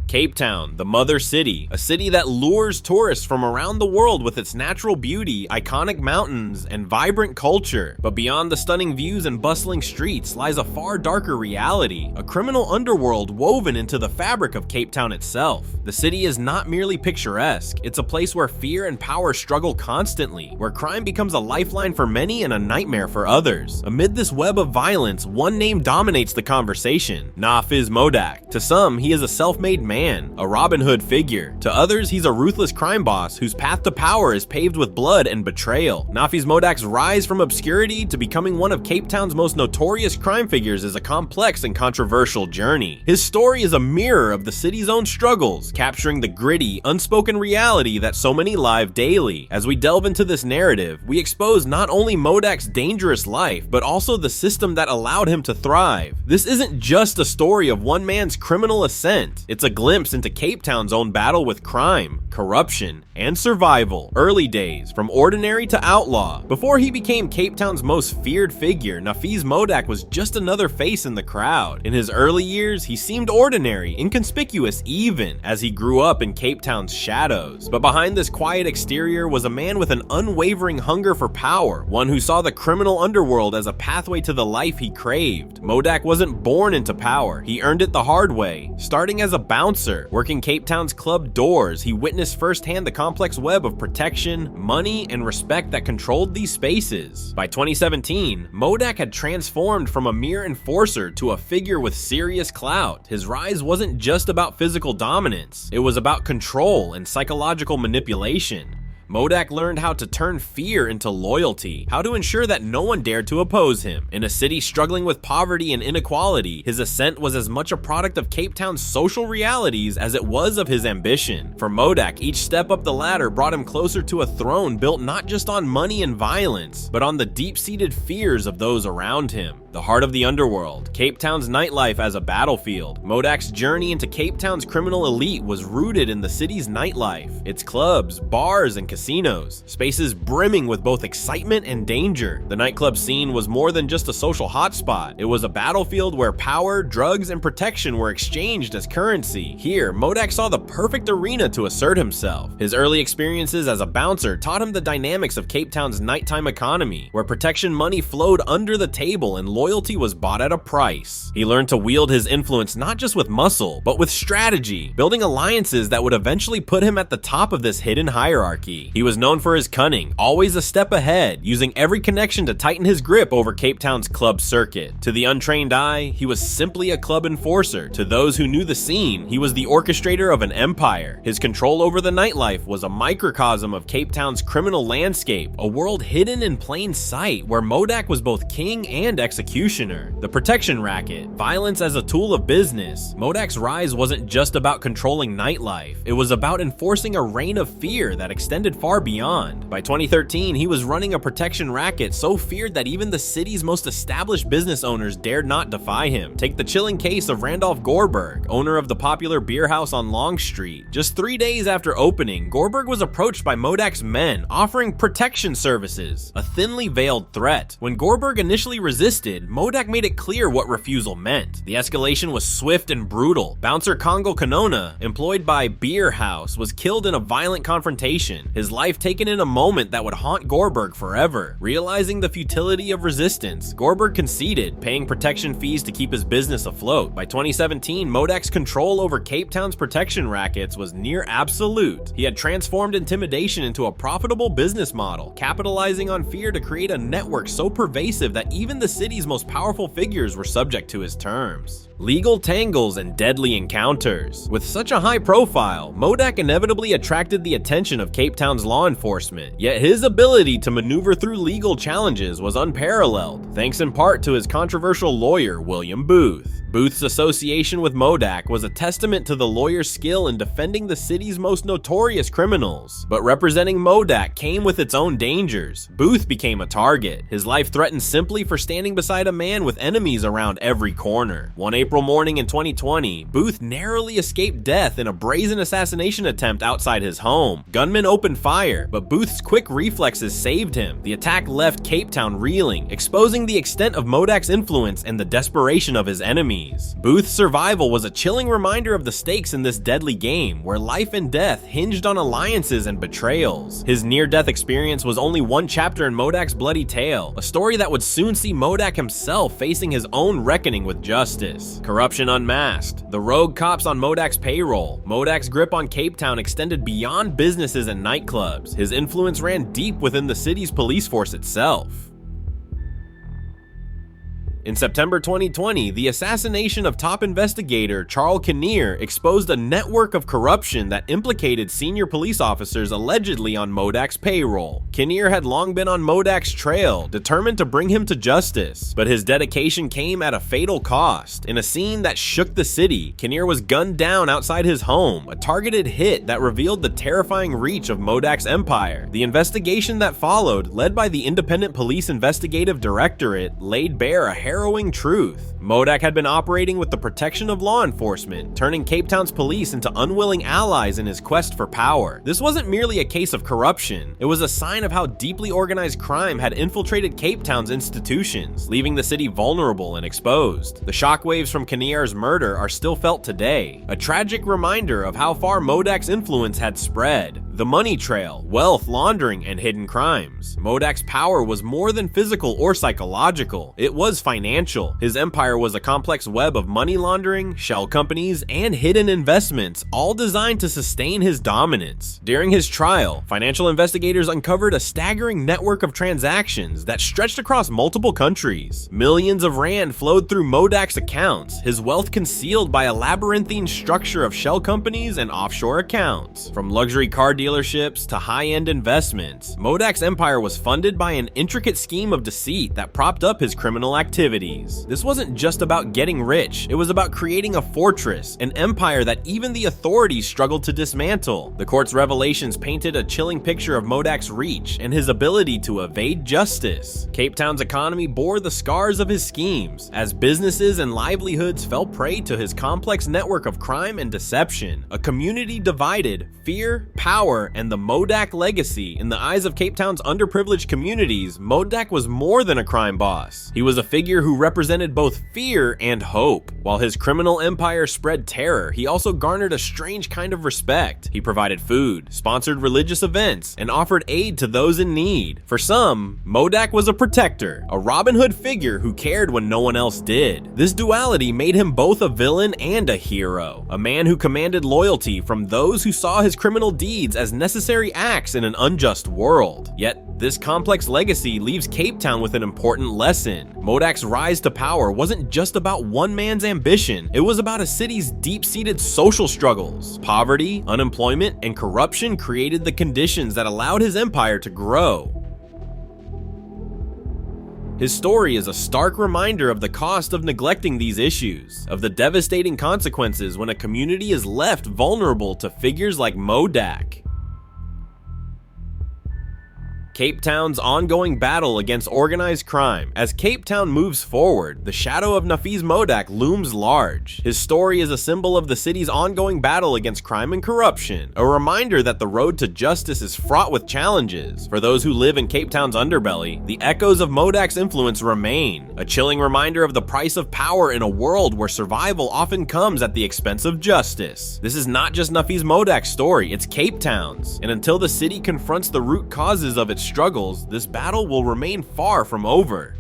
Cape Town, the mother city, a city that lures tourists from around the world with its natural beauty, iconic mountains, and vibrant culture. But beyond the stunning views and bustling streets lies a far darker reality, a criminal underworld woven into the fabric of Cape Town itself. The city is not merely picturesque, it's a place where fear and power struggle constantly, where crime becomes a lifeline for many and a nightmare for others. Amid this web of violence, one name dominates the conversation: Nafiz Modack. To some, he is a self-made man, a Robin Hood figure. To others, he's a ruthless crime boss whose path to power is paved with blood and betrayal. Nafiz Modack's rise from obscurity to becoming one of Cape Town's most notorious crime figures is a complex and controversial journey. His story is a mirror of the city's own struggles, capturing the gritty, unspoken reality that so many live daily. As we delve into this narrative, we expose not only Modack's dangerous life, but also the system that allowed him to thrive. This isn't just a story of one man's criminal ascent, it's a glimpse into Cape Town's own battle with crime, corruption, and survival. Early days, from ordinary to outlaw. Before he became Cape Town's most feared figure, Nafiz Modack was just another face in the crowd. In his early years, he seemed ordinary, inconspicuous even, as he grew up in Cape Town's shadows. But behind this quiet exterior was a man with an unwavering hunger for power, one who saw the criminal underworld as a pathway to the life he craved. Modack wasn't born into power, he earned it the hard way. Starting as a bouncer, working Cape Town's club doors, he witnessed firsthand the complex web of protection, money, and respect that controlled these spaces. By 2017, Modack had transformed from a mere enforcer to a figure with serious clout. His rise wasn't just about physical dominance, it was about control and psychological manipulation. Modack learned how to turn fear into loyalty, how to ensure that no one dared to oppose him. In a city struggling with poverty and inequality, his ascent was as much a product of Cape Town's social realities as it was of his ambition. For Modack, each step up the ladder brought him closer to a throne built not just on money and violence, but on the deep-seated fears of those around him. The heart of the underworld, Cape Town's nightlife as a battlefield. Modack's journey into Cape Town's criminal elite was rooted in the city's nightlife, its clubs, bars, and casinos, spaces brimming with both excitement and danger. The nightclub scene was more than just a social hotspot. It was a battlefield where power, drugs, and protection were exchanged as currency. Here, Modack saw the perfect arena to assert himself. His early experiences as a bouncer taught him the dynamics of Cape Town's nighttime economy, where protection money flowed under the table and loyalty was bought at a price. He learned to wield his influence not just with muscle, but with strategy, building alliances that would eventually put him at the top of this hidden hierarchy. He was known for his cunning, always a step ahead, using every connection to tighten his grip over Cape Town's club circuit. To the untrained eye, he was simply a club enforcer. To those who knew the scene, he was the orchestrator of an empire. His control over the nightlife was a microcosm of Cape Town's criminal landscape, a world hidden in plain sight where Modack was both king and executioner. The protection racket, violence as a tool of business. Modack's rise wasn't just about controlling nightlife, it was about enforcing a reign of fear that extended far beyond. By 2013, he was running a protection racket so feared that even the city's most established business owners dared not defy him. Take the chilling case of Randolph Gorberg, owner of the popular beer house on Long Street. Just 3 days after opening, Gorberg was approached by Modack's men, offering protection services, a thinly veiled threat. When Gorberg initially resisted, Modack made it clear what refusal meant. The escalation was swift and brutal. Bouncer Congo Kanona, employed by Beer House, was killed in a violent confrontation, his life taken in a moment that would haunt Gorberg forever. Realizing the futility of resistance, Gorberg conceded, paying protection fees to keep his business afloat. By 2017, Modack's control over Cape Town's protection rackets was near absolute. He had transformed intimidation into a profitable business model, capitalizing on fear to create a network so pervasive that even the city's most powerful figures were subject to his terms. Legal tangles and deadly encounters. With such a high profile, Modack inevitably attracted the attention of Cape Town's law enforcement, yet his ability to maneuver through legal challenges was unparalleled, thanks in part to his controversial lawyer, William Booth. Booth's association with Modack was a testament to the lawyer's skill in defending the city's most notorious criminals. But representing Modack came with its own dangers. Booth became a target, his life threatened simply for standing beside a man with enemies around every corner. One April morning in 2020, Booth narrowly escaped death in a brazen assassination attempt outside his home. Gunmen opened fire, but Booth's quick reflexes saved him. The attack left Cape Town reeling, exposing the extent of Modack's influence and the desperation of his enemies. Booth's survival was a chilling reminder of the stakes in this deadly game, where life and death hinged on alliances and betrayals. His near-death experience was only one chapter in Modack's bloody tale, a story that would soon see Modack himself facing his own reckoning with justice. Corruption unmasked. The rogue cops on Modack's payroll. Modack's grip on Cape Town extended beyond businesses and nightclubs. His influence ran deep within the city's police force itself. In September 2020, the assassination of top investigator Charles Kinnear exposed a network of corruption that implicated senior police officers allegedly on Modack's payroll. Kinnear had long been on Modack's trail, determined to bring him to justice, but his dedication came at a fatal cost. In a scene that shook the city, Kinnear was gunned down outside his home, a targeted hit that revealed the terrifying reach of Modack's empire. The investigation that followed, led by the Independent Police Investigative Directorate, laid bare a harrowing truth. Modack had been operating with the protection of law enforcement, turning Cape Town's police into unwilling allies in his quest for power. This wasn't merely a case of corruption, it was a sign of how deeply organized crime had infiltrated Cape Town's institutions, leaving the city vulnerable and exposed. The shockwaves from Kinnear's murder are still felt today, a tragic reminder of how far Modack's influence had spread. The money trail, wealth laundering, and hidden crimes. Modack's power was more than physical or psychological, it was financial. His empire was a complex web of money laundering, shell companies, and hidden investments, all designed to sustain his dominance. During his trial, financial investigators uncovered a staggering network of transactions that stretched across multiple countries. Millions of rand flowed through Modack's accounts, his wealth concealed by a labyrinthine structure of shell companies and offshore accounts. From luxury car dealerships to high-end investments, Modack's empire was funded by an intricate scheme of deceit that propped up his criminal activities. This wasn't just about getting rich, it was about creating a fortress, an empire that even the authorities struggled to dismantle. The court's revelations painted a chilling picture of Modack's reach and his ability to evade justice. Cape Town's economy bore the scars of his schemes, as businesses and livelihoods fell prey to his complex network of crime and deception. A community divided, fear, power, and the Modack legacy. In the eyes of Cape Town's underprivileged communities, Modack was more than a crime boss. He was a figure who represented both fear and hope. While his criminal empire spread terror, he also garnered a strange kind of respect. He provided food, sponsored religious events, and offered aid to those in need. For some, Modack was a protector, a Robin Hood figure who cared when no one else did. This duality made him both a villain and a hero, a man who commanded loyalty from those who saw his criminal deeds as necessary acts in an unjust world. Yet, this complex legacy leaves Cape Town with an important lesson. Modack's rise to power wasn't just about one man's ambition, it was about a city's deep-seated social struggles. Poverty, unemployment, and corruption created the conditions that allowed his empire to grow. His story is a stark reminder of the cost of neglecting these issues, of the devastating consequences when a community is left vulnerable to figures like Modack. Cape Town's ongoing battle against organized crime. As Cape Town moves forward, the shadow of Nafiz Modack looms large. His story is a symbol of the city's ongoing battle against crime and corruption, a reminder that the road to justice is fraught with challenges. For those who live in Cape Town's underbelly, the echoes of Modack's influence remain, a chilling reminder of the price of power in a world where survival often comes at the expense of justice. This is not just Nafiz Modack's story, it's Cape Town's, and until the city confronts the root causes of its struggles, this battle will remain far from over.